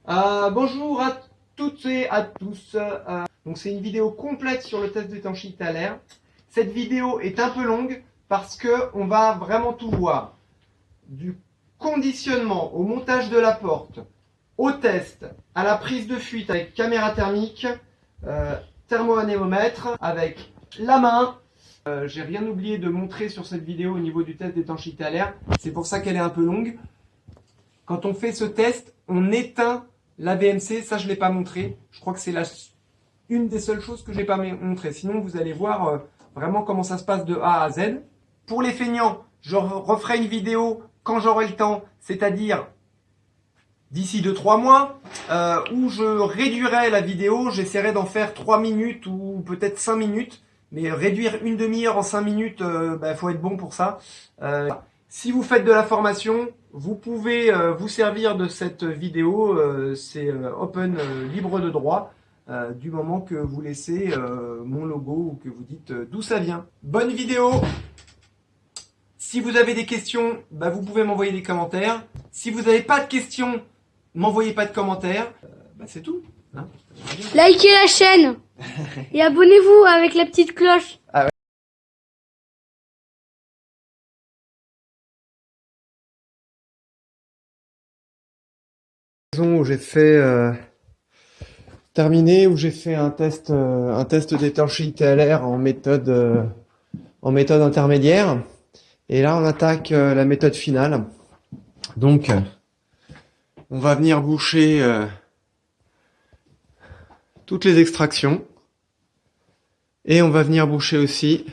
Bonjour à toutes et à tous. Donc c'est une vidéo complète sur le test d'étanchéité à l'air. Cette vidéo est un peu longue parce que on va vraiment tout voir. Du conditionnement au montage de la porte, au test, à la prise de fuite avec caméra thermique, thermoanémomètre, avec la main. J'ai rien oublié de montrer sur cette vidéo au niveau du test d'étanchéité à l'air. C'est pour ça qu'elle est un peu longue. Quand on fait ce test, on éteint la VMC. Ça, je ne l'ai pas montré. Je crois que c'est une des seules choses que je n'ai pas montré. Sinon, vous allez voir vraiment comment ça se passe de A à Z. Pour les feignants, je referai une vidéo quand j'aurai le temps, c'est-à-dire d'ici 2-3 mois, où je réduirai la vidéo. J'essaierai d'en faire 3 minutes ou peut-être 5 minutes. Mais réduire une demi-heure en 5 minutes, faut être bon pour ça. Si vous faites de la formation, vous pouvez vous servir de cette vidéo. C'est open, libre de droit, du moment que vous laissez mon logo ou que vous dites d'où ça vient. Bonne vidéo! Si vous avez des questions, vous pouvez m'envoyer des commentaires. Si vous n'avez pas de questions, m'envoyez pas de commentaires. C'est tout. Hein, likez la chaîne et abonnez-vous avec la petite cloche. Où j'ai fait terminé, où j'ai fait un test d'étanchéité à l'air en méthode intermédiaire. Et là, on attaque la méthode finale. Donc, on va venir boucher toutes les extractions. Et on va venir boucher aussi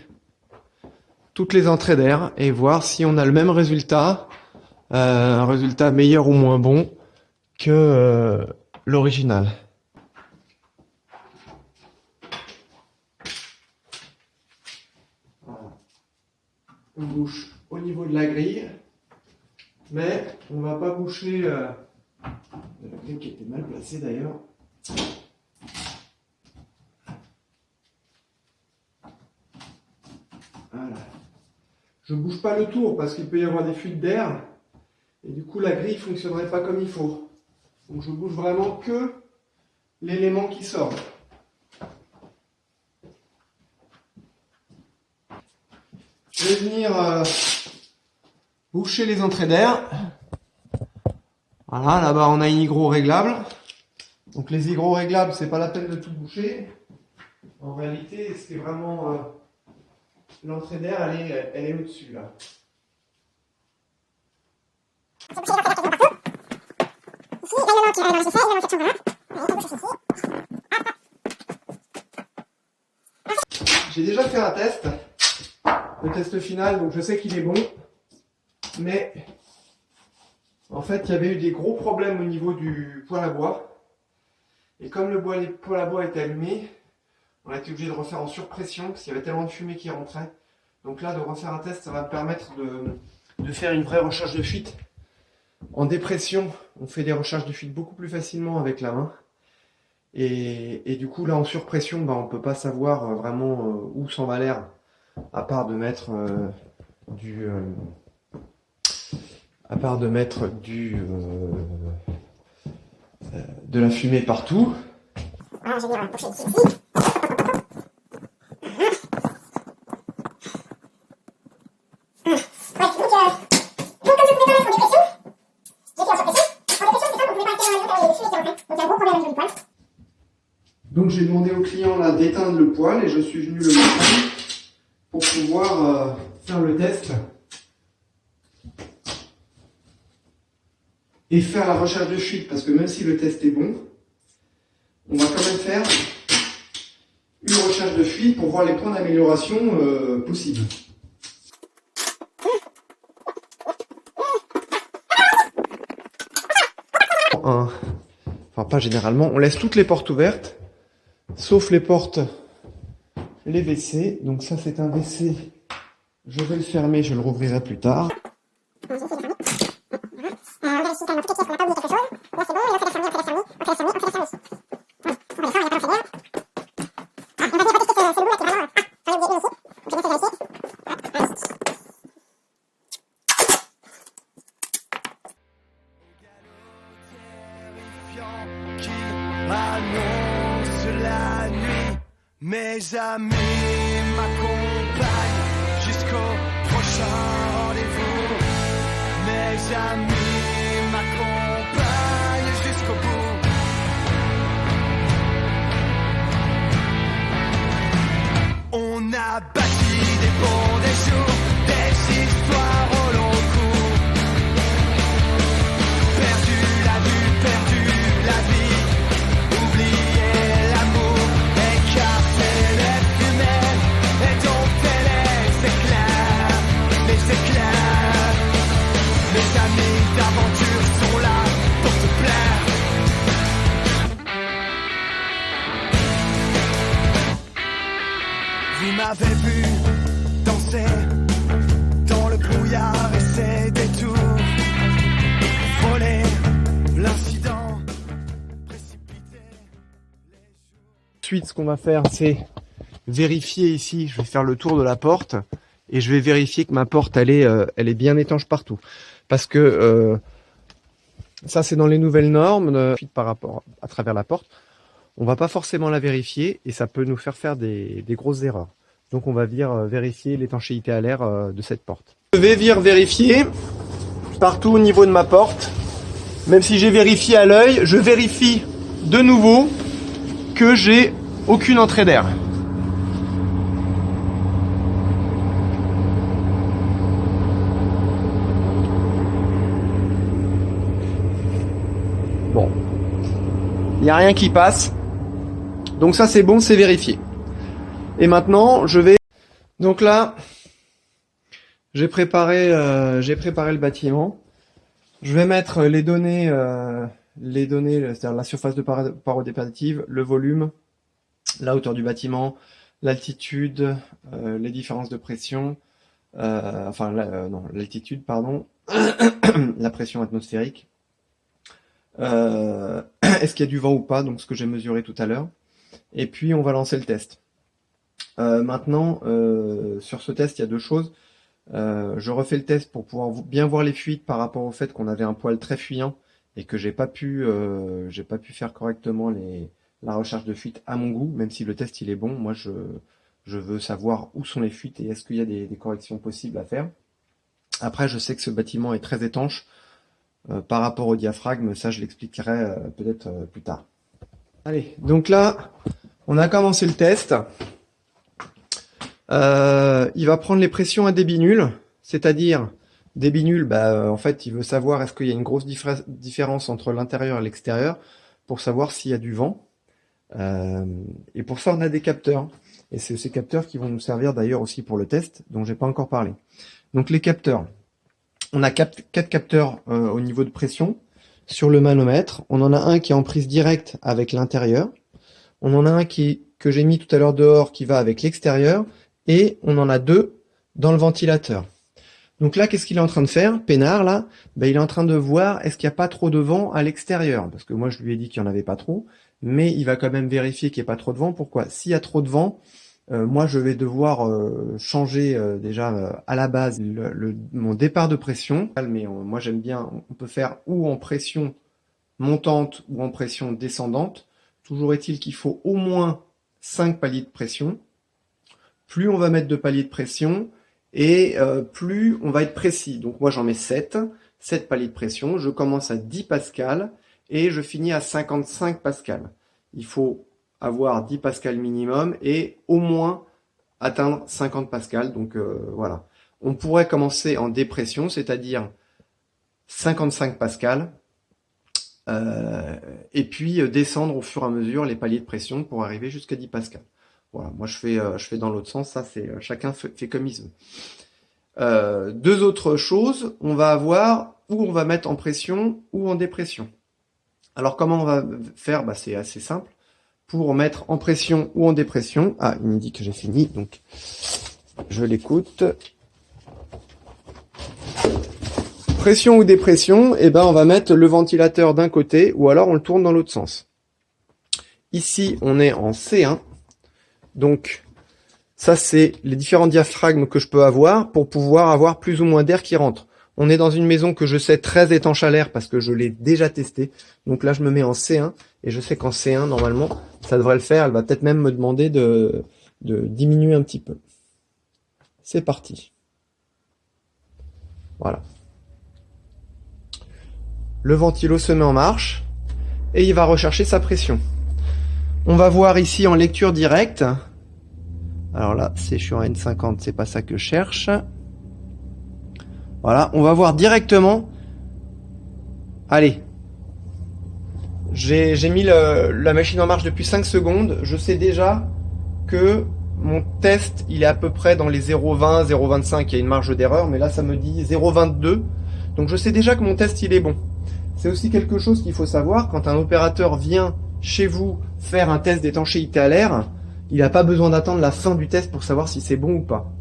toutes les entrées d'air et voir si on a le même résultat, un résultat meilleur ou moins bon que l'original. On bouche au niveau de la grille, mais on va pas boucher la grille qui était mal placée d'ailleurs. Voilà. Je bouge pas le tour parce qu'il peut y avoir des fuites d'air et du coup la grille fonctionnerait pas comme il faut. Donc je bouge vraiment que l'élément qui sort. Je vais venir boucher les entrées d'air. Voilà, là-bas on a une hygro réglable. Donc les hygros réglables, c'est pas la peine de tout boucher. En réalité, c'est vraiment l'entrée d'air, elle est au-dessus là. J'ai déjà fait un test, le test final, donc je sais qu'il est bon, mais en fait il y avait eu des gros problèmes au niveau du poêle à bois, et comme le poêle à bois était allumé, on a été obligé de refaire en surpression, parce qu'il y avait tellement de fumée qui rentrait. Donc là, de refaire un test, ça va me permettre de faire une vraie recherche de fuite. En dépression, on fait des recherches de fuite beaucoup plus facilement avec la main. Et du coup, là, en surpression, on ne peut pas savoir vraiment où s'en va l'air, à part de mettre de la fumée partout. Donc j'ai demandé au client là d'éteindre le poêle et je suis venu le montrer pour pouvoir faire le test et faire la recherche de fuite, parce que même si le test est bon, on va quand même faire une recherche de fuite pour voir les points d'amélioration possibles. Enfin pas généralement, on laisse toutes les portes ouvertes, sauf les portes, les WC. Donc ça c'est un WC, je vais le fermer, je le rouvrirai plus tard. Mes amis m'accompagnent jusqu'au prochain rendez-vous. Mes amis m'accompagnent jusqu'au bout. On a bâti des bons, des jours, des histoires au long cours. Perdu la vue, perdu la vie, oublié l'amour, écarté les fumées, et dompté les éclairs. Mes amis d'aventure sont là pour te plaire. Vous m'avez vu danser dans le brouillard et ses détours, voler l'incident, précipiter les jours. Ensuite, ce qu'on va faire, c'est vérifier ici. Je vais faire le tour de la porte et je vais vérifier que ma porte, elle est bien étanche partout. Parce que ça, c'est dans les nouvelles normes, par rapport à travers la porte. On va pas forcément la vérifier et ça peut nous faire des grosses erreurs. Donc on va vérifier l'étanchéité à l'air de cette porte. Je vais vérifier partout au niveau de ma porte. Même si j'ai vérifié à l'œil, je vérifie de nouveau que j'ai aucune entrée d'air. Bon, il n'y a rien qui passe. Donc ça c'est bon, c'est vérifié. Et maintenant je vais... Donc là, j'ai préparé le bâtiment. Je vais mettre les données, c'est-à-dire la surface de parodépertive, le volume, la hauteur du bâtiment, l'altitude, les différences de pression, l'altitude, pardon, la pression atmosphérique. Est-ce qu'il y a du vent ou pas, donc ce que j'ai mesuré tout à l'heure. Et puis on va lancer le test. Maintenant, sur ce test, il y a deux choses. Je refais le test pour pouvoir bien voir les fuites par rapport au fait qu'on avait un poêle très fuyant et que j'ai pas pu faire correctement la recherche de fuite à mon goût, même si le test il est bon. Moi, je veux savoir où sont les fuites et est-ce qu'il y a des corrections possibles à faire. Après, je sais que ce bâtiment est très étanche par rapport au diaphragme. Ça, je l'expliquerai peut-être plus tard. Allez, donc là, on a commencé le test. Il va prendre les pressions à débit nul, c'est-à-dire débit nul, en fait, il veut savoir est-ce qu'il y a une grosse différence entre l'intérieur et l'extérieur pour savoir s'il y a du vent. Et pour ça, on a des capteurs. Et c'est ces capteurs qui vont nous servir d'ailleurs aussi pour le test, dont j'ai pas encore parlé. Donc les capteurs. On a quatre capteurs au niveau de pression sur le manomètre. On en a un qui est en prise directe avec l'intérieur. On en a un que j'ai mis tout à l'heure dehors qui va avec l'extérieur. Et on en a deux dans le ventilateur. Donc là, qu'est-ce qu'il est en train de faire, Pénard, là? Il est en train de voir est-ce qu'il n'y a pas trop de vent à l'extérieur. Parce que moi, je lui ai dit qu'il n'y en avait pas trop. Mais il va quand même vérifier qu'il n'y ait pas trop de vent. Pourquoi? S'il y a trop de vent, moi, je vais devoir changer déjà à la base mon départ de pression. Mais moi, j'aime bien, on peut faire ou en pression montante ou en pression descendante. Toujours est-il qu'il faut au moins 5 paliers de pression. Plus on va mettre de paliers de pression et plus on va être précis. Donc moi j'en mets 7 paliers de pression. Je commence à 10 pascal et je finis à 55 pascal. Il faut avoir 10 pascal minimum et au moins atteindre 50 pascal. Donc voilà. On pourrait commencer en dépression, c'est-à-dire 55 pascal. Et puis descendre au fur et à mesure les paliers de pression pour arriver jusqu'à 10 pascal. Voilà, moi je fais dans l'autre sens, ça c'est chacun fait comme il veut. Deux autres choses, on va avoir où on va mettre en pression ou en dépression. Alors comment on va faire? C'est assez simple. Pour mettre en pression ou en dépression, il me dit que j'ai fini, donc je l'écoute. Pression ou dépression, on va mettre le ventilateur d'un côté ou alors on le tourne dans l'autre sens. Ici, on est en C1. Donc, ça, c'est les différents diaphragmes que je peux avoir pour pouvoir avoir plus ou moins d'air qui rentre. On est dans une maison que je sais très étanche à l'air parce que je l'ai déjà testé. Donc là, je me mets en C1 et je sais qu'en C1, normalement, ça devrait le faire. Elle va peut-être même me demander de diminuer un petit peu. C'est parti. Voilà. Le ventilo se met en marche et il va rechercher sa pression. On va voir ici en lecture directe. Alors là, je suis en N50, c'est pas ça que je cherche. Voilà, on va voir directement. Allez. J'ai mis la machine en marche depuis 5 secondes. Je sais déjà que mon test, il est à peu près dans les 0,20, 0,25. Il y a une marge d'erreur, mais là, ça me dit 0,22. Donc je sais déjà que mon test, il est bon. C'est aussi quelque chose qu'il faut savoir. Quand un opérateur vient chez vous faire un test d'étanchéité à l'air, il n'a pas besoin d'attendre la fin du test pour savoir si c'est bon ou pas.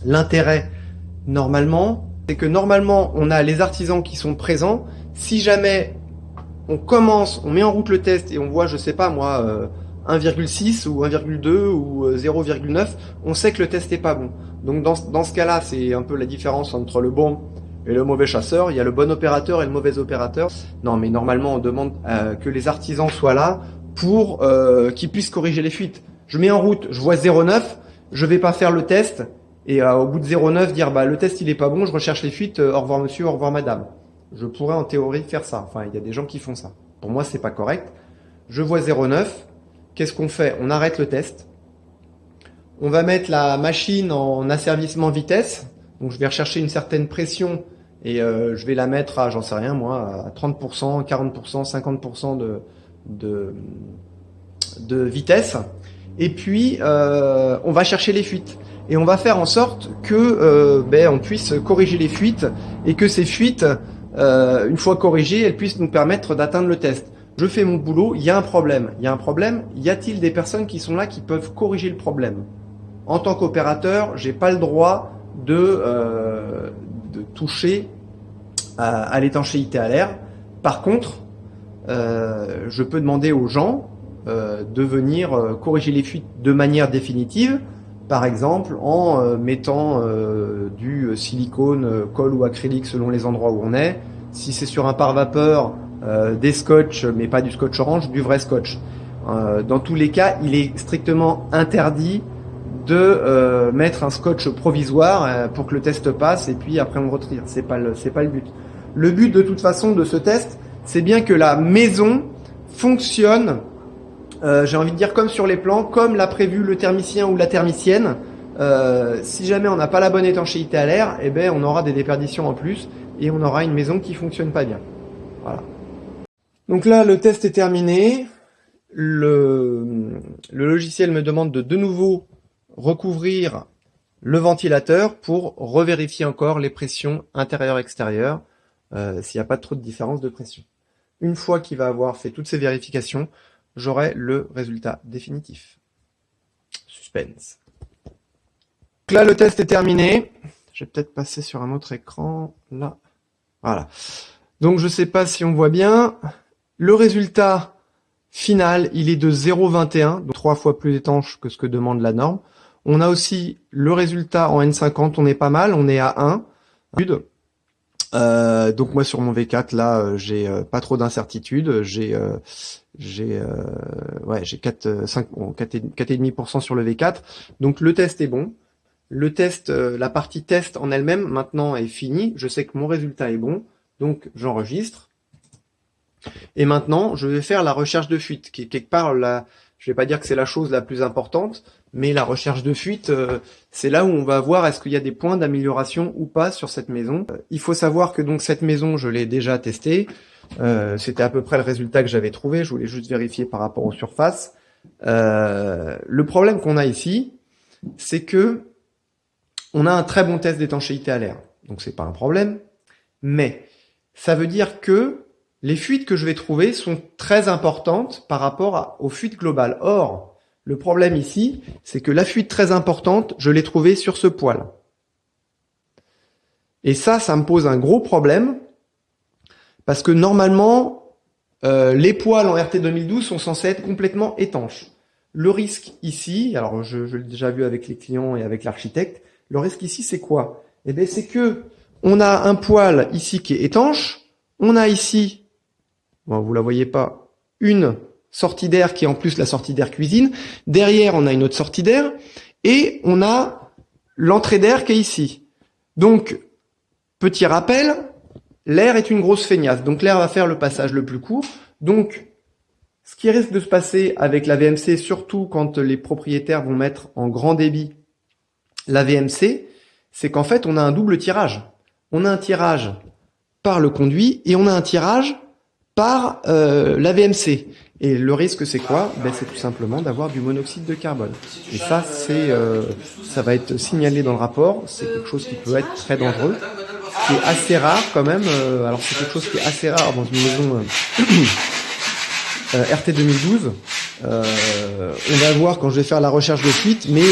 L'intérêt, normalement, c'est que normalement, on a les artisans qui sont présents. Si jamais on commence, on met en route le test et on voit, je sais pas moi, 1,6 ou 1,2 ou 0,9, on sait que le test est pas bon. Donc dans ce cas-là, c'est un peu la différence entre le bon et le mauvais chasseur. Il y a le bon opérateur et le mauvais opérateur. Non, mais normalement, on demande que les artisans soient là pour qu'ils puissent corriger les fuites. Je mets en route, je vois 0,9, je vais pas faire le test et au bout de 0,9 dire bah le test il est pas bon, je recherche les fuites, au revoir monsieur, au revoir madame. Je pourrais en théorie faire ça. Enfin, il y a des gens qui font ça. Pour moi, c'est pas correct. Je vois 0,9. Qu'est-ce qu'on fait? On arrête le test. On va mettre la machine en asservissement vitesse. Donc, je vais rechercher une certaine pression et je vais la mettre à, j'en sais rien moi, à 30%, 40%, 50% de vitesse. Et puis, on va chercher les fuites. Et on va faire en sorte que on puisse corriger les fuites et que ces fuites, une fois corrigées, elles puissent nous permettre d'atteindre le test. Je fais mon boulot, il y a un problème. Il y a un problème, y a-t-il des personnes qui sont là qui peuvent corriger le problème? En tant qu'opérateur, j'ai pas le droit de toucher à l'étanchéité à l'air. Par contre, je peux demander aux gens de venir corriger les fuites de manière définitive, par exemple en mettant du silicone, colle ou acrylique selon les endroits où on est. Si c'est sur un pare-vapeur, des scotch, mais pas du scotch orange, du vrai scotch. Dans tous les cas, il est strictement interdit de mettre un scotch provisoire pour que le test passe et puis après on retire. C'est pas le but. Le but de toute façon de ce test, c'est bien que la maison fonctionne, j'ai envie de dire comme sur les plans, comme l'a prévu le thermicien ou la thermicienne. Si jamais on n'a pas la bonne étanchéité à l'air, eh ben on aura des déperditions en plus et on aura une maison qui fonctionne pas bien. Voilà. Donc là, le test est terminé. Le logiciel me demande de nouveau recouvrir le ventilateur pour revérifier encore les pressions intérieures-extérieures, s'il n'y a pas trop de différence de pression. Une fois qu'il va avoir fait toutes ces vérifications, j'aurai le résultat définitif. Suspense. Donc là, le test est terminé. Je vais peut-être passer sur un autre écran. Là. Voilà. Donc, je ne sais pas si on voit bien. Le résultat final, il est de 0,21, donc 3 fois plus étanche que ce que demande la norme. On a aussi le résultat en N50, on est pas mal, on est à 1. Donc moi sur mon V4 là, j'ai pas trop d'incertitude, j'ai 4,5% sur le V4. Donc le test est bon. Le test, la partie test en elle-même maintenant est finie. Je sais que mon résultat est bon, donc j'enregistre. Et maintenant, je vais faire la recherche de fuite, qui est quelque part je vais pas dire que c'est la chose la plus importante, mais la recherche de fuite, c'est là où on va voir est-ce qu'il y a des points d'amélioration ou pas sur cette maison. Il faut savoir que donc cette maison, je l'ai déjà testée. C'était à peu près le résultat que j'avais trouvé. Je voulais juste vérifier par rapport aux surfaces. Le problème qu'on a ici, c'est que on a un très bon test d'étanchéité à l'air. Donc c'est pas un problème, mais ça veut dire que les fuites que je vais trouver sont très importantes par rapport aux fuites globales. Or, le problème ici, c'est que la fuite très importante, je l'ai trouvée sur ce poil. Et ça me pose un gros problème, parce que normalement, les poils en RT 2012 sont censés être complètement étanches. Le risque ici, alors je l'ai déjà vu avec les clients et avec l'architecte, le risque ici c'est quoi? Eh bien c'est que On a un poêle ici qui est étanche. On a ici, bon, vous la voyez pas, une sortie d'air qui est en plus la sortie d'air cuisine. Derrière, on a une autre sortie d'air. Et on a l'entrée d'air qui est ici. Donc, petit rappel, l'air est une grosse feignasse. Donc l'air va faire le passage le plus court. Donc, ce qui risque de se passer avec la VMC, surtout quand les propriétaires vont mettre en grand débit la VMC, c'est qu'en fait, on a un double tirage. On a un tirage par le conduit et on a un tirage par la VMC. Et le risque, c'est quoi? Ben, c'est tout simplement d'avoir du monoxyde de carbone. Et ça, ça va être signalé dans le rapport. C'est quelque chose qui peut être très dangereux. C'est assez rare quand même. Alors, c'est quelque chose qui est assez rare dans une maison RT 2012. On va voir quand je vais faire la recherche de fuite, mais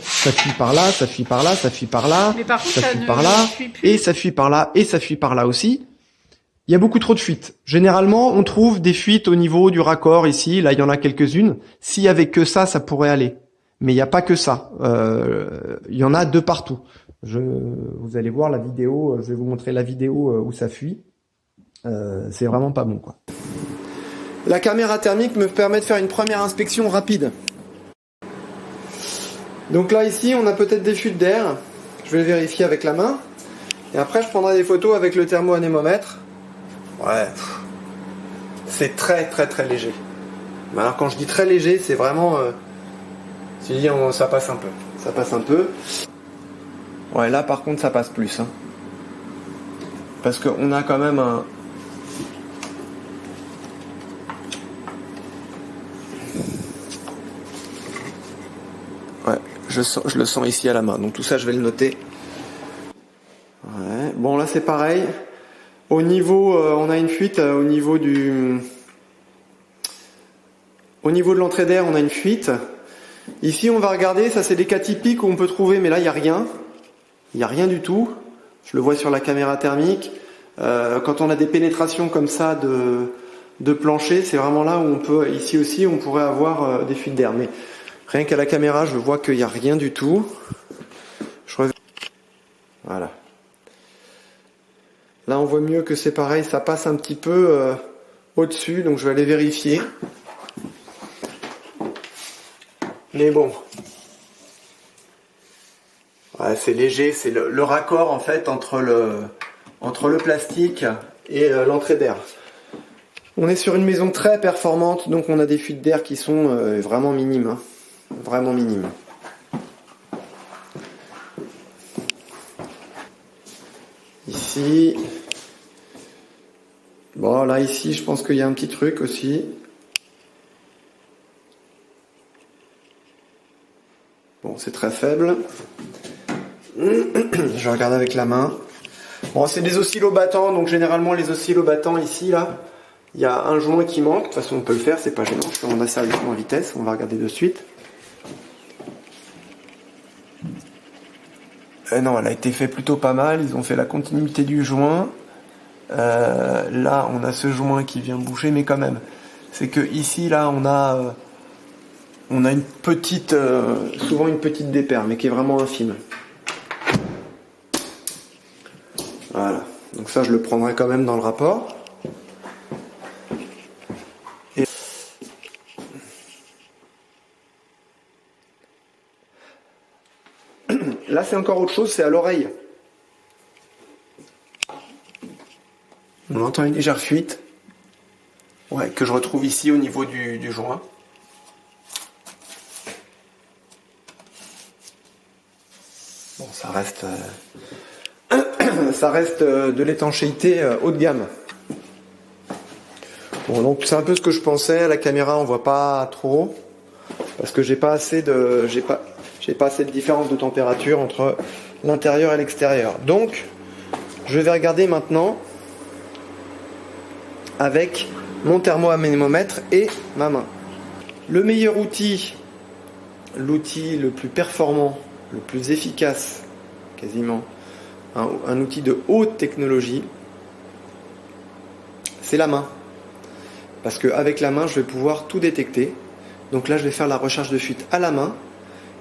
ça fuit par là, ça fuit par là, ça fuit par là, mais par contre, ça fuit par là, et ça fuit par là, et ça fuit par là aussi. Il y a beaucoup trop de fuites. Généralement, on trouve des fuites au niveau du raccord ici. Là, il y en a quelques-unes. S'il y avait que ça pourrait aller. Mais il n'y a pas que ça. Il y en a de partout. Vous allez voir la vidéo. Je vais vous montrer la vidéo où ça fuit. C'est vraiment pas bon, quoi. La caméra thermique me permet de faire une première inspection rapide. Donc là, ici, on a peut-être des fuites d'air. Je vais vérifier avec la main. Et après, je prendrai des photos avec le thermoanémomètre. Ouais, c'est très très très léger. Mais alors quand je dis très léger, c'est vraiment, ça passe un peu. Ça passe un peu. Ouais, là par contre ça passe plus. Hein. Parce qu'on a quand même un... Ouais, je le sens ici à la main. Donc tout ça je vais le noter. Ouais, bon là c'est pareil. Au niveau, on a une fuite au niveau de l'entrée d'air, on a une fuite. Ici, on va regarder, ça c'est des cas typiques où on peut trouver, mais là il n'y a rien. Il n'y a rien du tout. Je le vois sur la caméra thermique. Quand on a des pénétrations comme ça de plancher, c'est vraiment là où on peut, ici aussi, on pourrait avoir des fuites d'air. Mais rien qu'à la caméra, je vois qu'il n'y a rien du tout. Voilà. Là, on voit mieux que c'est pareil, ça passe un petit peu au-dessus, donc je vais aller vérifier. Mais bon, ouais, c'est léger, c'est le raccord en fait entre le plastique et l'entrée d'air. On est sur une maison très performante, donc on a des fuites d'air qui sont vraiment minimes, hein, vraiment minimes. Ici, bon là ici je pense qu'il y a un petit truc aussi. Bon c'est très faible. Je regarde avec la main. Bon c'est des oscillobattants, donc généralement les oscillobattants ici là, il y a un joint qui manque. De toute façon on peut le faire, c'est pas gênant. Je fais mon asservissement en vitesse, on va regarder de suite. Non, elle a été fait plutôt pas mal. Ils ont fait la continuité du joint. Là, on a ce joint qui vient boucher, mais quand même, c'est que ici, là, on a une petite, souvent une petite dépaire, mais qui est vraiment infime. Voilà. Donc ça, je le prendrai quand même dans le rapport. Et là, c'est encore autre chose, c'est à l'oreille. On entend une légère fuite. Ouais, que je retrouve ici au niveau du joint. Bon, ça reste de l'étanchéité haut de gamme. Bon, donc c'est un peu ce que je pensais. À la caméra, on voit pas trop parce que j'ai pas assez de différence de température entre l'intérieur et l'extérieur. Donc, je vais regarder maintenant avec mon thermoanémomètre et ma main. Le meilleur outil, l'outil le plus performant, le plus efficace, quasiment, un outil de haute technologie, c'est la main. Parce qu'avec la main, je vais pouvoir tout détecter. Donc là, je vais faire la recherche de fuite à la main.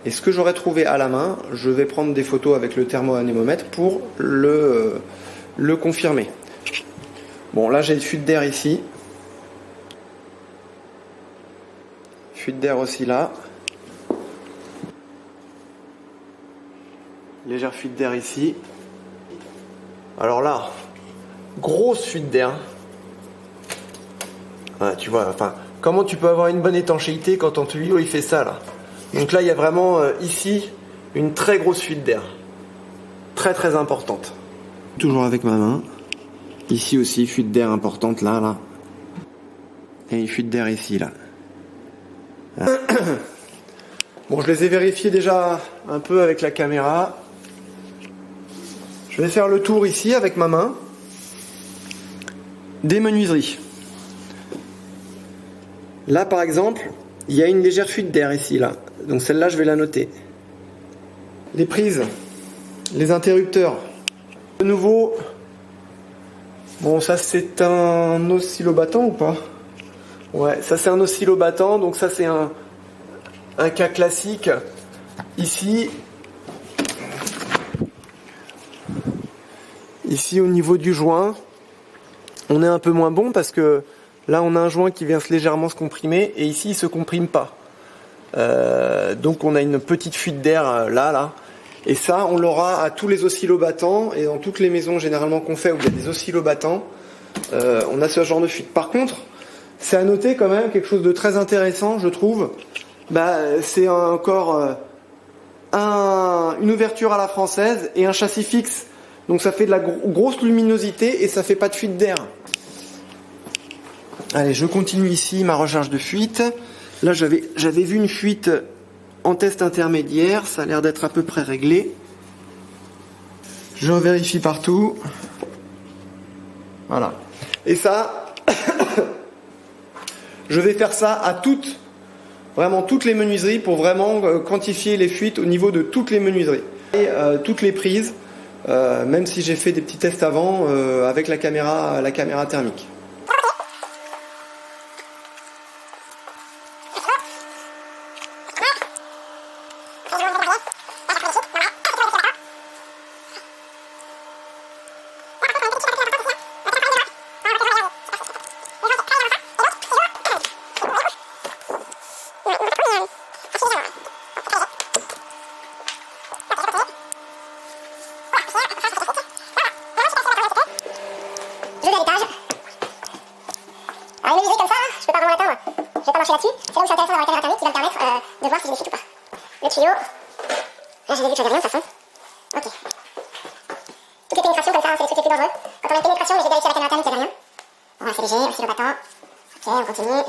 Et ce que j'aurai trouvé à la main, je vais prendre des photos avec le thermoanémomètre pour le le confirmer. Bon, là j'ai une fuite d'air ici. Fuite d'air aussi là. Légère fuite d'air ici. Alors là, grosse fuite d'air. Ouais, tu vois, enfin, comment tu peux avoir une bonne étanchéité quand ton tuyau il fait ça là? Donc là, il y a vraiment ici une très grosse fuite d'air. Très très importante. Toujours avec ma main. Ici aussi, fuite d'air importante là. Et une fuite d'air ici là. Bon, je les ai vérifiés déjà un peu avec la caméra. Je vais faire le tour ici avec ma main des menuiseries. Là par exemple, il y a une légère fuite d'air ici là. Donc celle-là je vais la noter. Les prises, les interrupteurs. De nouveau, bon ça c'est un oscillobattant ou pas? Ouais, ça c'est un oscillobattant, donc ça c'est un cas classique. Ici au niveau du joint, on est un peu moins bon parce que là on a un joint qui vient légèrement se comprimer et ici il se comprime pas. Donc on a une petite fuite d'air là. Et ça on l'aura à tous les oscillobattants et dans toutes les maisons généralement qu'on fait où il y a des oscillobattants, on a ce genre de fuite. Par contre, c'est à noter quand même quelque chose de très intéressant je trouve. C'est encore une ouverture à la française et un châssis fixe. Donc ça fait de la grosse luminosité et ça fait pas de fuite d'air. Allez, je continue ici ma recherche de fuite. Là j'avais vu une fuite en test intermédiaire, ça a l'air d'être à peu près réglé. Je vérifie partout. Voilà. Et ça, je vais faire ça à vraiment toutes les menuiseries pour vraiment quantifier les fuites au niveau de toutes les menuiseries. Et toutes les prises, même si j'ai fait des petits tests avant avec la caméra thermique. Le tuyau. Là, j'ai vu que j'avais rien de toute façon. Ok. Toutes les pénétrations comme ça, c'est les trucs les plus dangereux. Quand on a une pénétration, mais j'ai vérifié à la caméra thermique, il n'y avait rien. Bon, c'est léger, oscillobattant. Ok, on continue.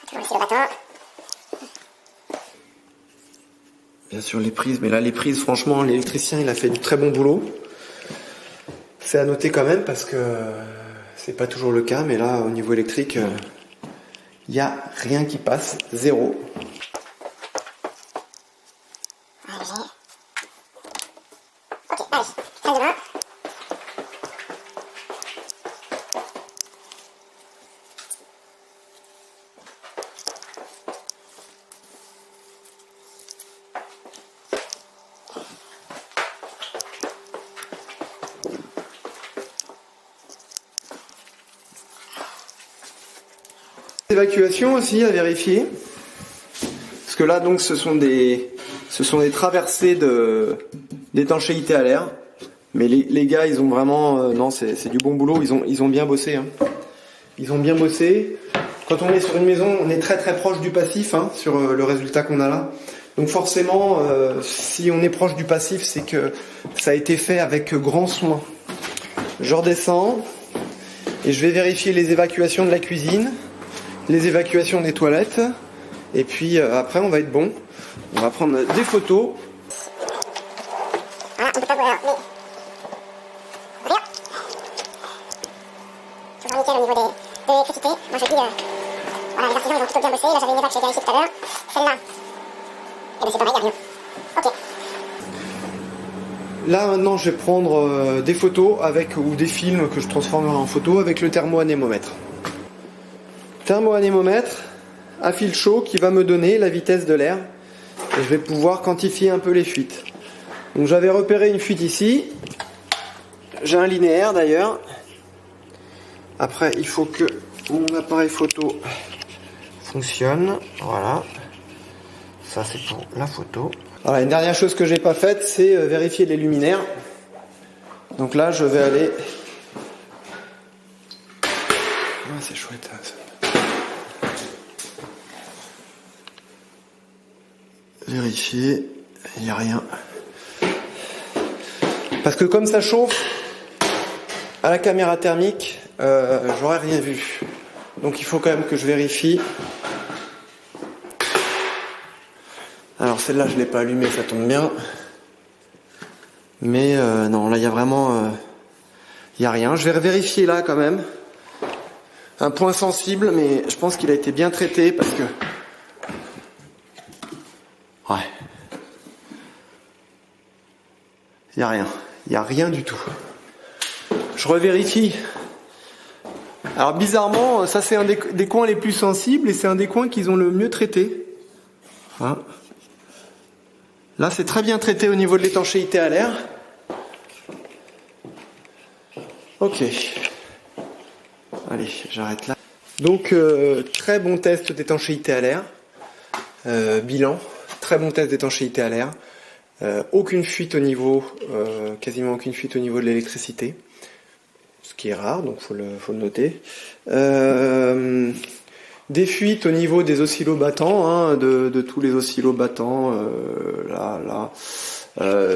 Toujours oscillobattant. Bien sûr, les prises, mais là, les prises, franchement, l'électricien, il a fait du très bon boulot. C'est à noter quand même parce que c'est pas toujours le cas, mais là, au niveau électrique, il n'y a rien qui passe, zéro. Ok, allez, salle de bain. Évacuation aussi à vérifier. Parce que là, donc, ce sont des traversées d'étanchéité à l'air. Mais les gars, ils ont vraiment... non, c'est du bon boulot. Ils ont bien bossé. Hein. Ils ont bien bossé. Quand on est sur une maison, on est très très proche du passif hein, sur le résultat qu'on a là. Donc forcément, si on est proche du passif, c'est que ça a été fait avec grand soin. Je redescends et je vais vérifier les évacuations de la cuisine, les évacuations des toilettes. Et puis après, on va être bon. On va prendre des photos. Voilà, on peut pas voir, mais... Regarde. Toujours nickel au niveau de l'électricité. Moi, je dis... voilà, les artisans, ils ont plutôt bien bossé. Là, j'avais une évac, j'ai vérifié tout à l'heure. Celle-là. Et bien, c'est pareil, il n'y a rien. Ok. Là, maintenant, je vais prendre des photos ou des films que je transformerai en photos avec le thermoanémomètre. Thermoanémomètre à fil chaud qui va me donner la vitesse de l'air. Et je vais pouvoir quantifier un peu les fuites. Donc j'avais repéré une fuite ici. J'ai un linéaire d'ailleurs. Après, il faut que mon appareil photo fonctionne. Voilà. Ça, c'est pour la photo. Voilà, une dernière chose que j'ai pas faite, c'est vérifier les luminaires. Donc là, je vais aller... Ah, c'est chouette. Ça. Vérifier. Il n'y a rien. Parce que comme ça chauffe à la caméra thermique, j'aurais rien vu. Donc il faut quand même que je vérifie. Alors celle-là je l'ai pas allumée, ça tombe bien. Mais non, là il y a vraiment, il y a rien. Je vais vérifier là quand même. Un point sensible, mais je pense qu'il a été bien traité parce que, ouais, il y a rien. Il n'y a rien du tout. Je revérifie. Alors bizarrement, ça c'est un des coins les plus sensibles et c'est un des coins qu'ils ont le mieux traité. Hein. Là c'est très bien traité au niveau de l'étanchéité à l'air. Ok. Allez, j'arrête là. Donc très bon test d'étanchéité à l'air. Bilan. Très bon test d'étanchéité à l'air. Aucune fuite au niveau, quasiment aucune fuite au niveau de l'électricité, ce qui est rare, donc faut le noter. Des fuites au niveau des oscillobattants, hein, de tous les oscillobattants, là.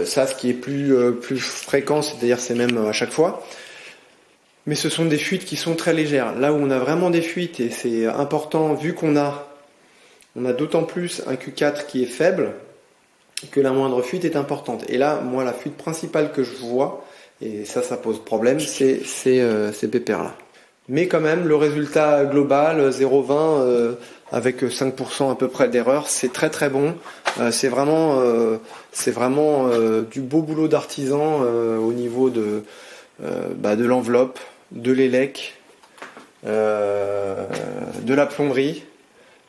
Ça, ce qui est plus fréquent, c'est-à-dire c'est même à chaque fois. Mais ce sont des fuites qui sont très légères. Là où on a vraiment des fuites, et c'est important, vu qu'on a d'autant plus un Q4 qui est faible, que la moindre fuite est importante. Et là, moi, la fuite principale que je vois, et ça pose problème, c'est ces pépères-là. Mais quand même, le résultat global, 0,20 avec 5% à peu près d'erreur, c'est très très bon. C'est vraiment du beau boulot d'artisan au niveau de l'enveloppe, de l'élec, de la plomberie.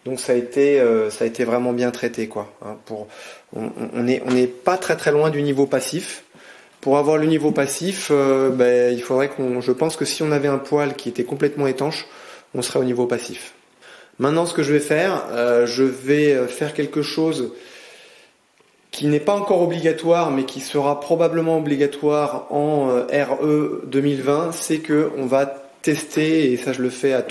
Donc ça a été vraiment bien traité, quoi. Hein, on n'est pas très très loin du niveau passif. Pour avoir le niveau passif, il faudrait je pense que si on avait un poêle qui était complètement étanche, on serait au niveau passif. Maintenant, ce que je vais faire quelque chose qui n'est pas encore obligatoire, mais qui sera probablement obligatoire en RE 2020, c'est que on va tester, et ça je le fais à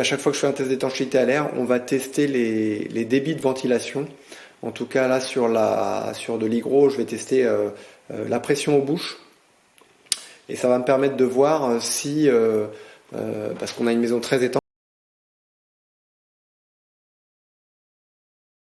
chaque fois que je fais un test d'étanchéité à l'air, on va tester les débits de ventilation. En tout cas là sur de l'hygro, je vais tester la pression aux bouches. Et ça va me permettre de voir si, parce qu'on a une maison très étanche,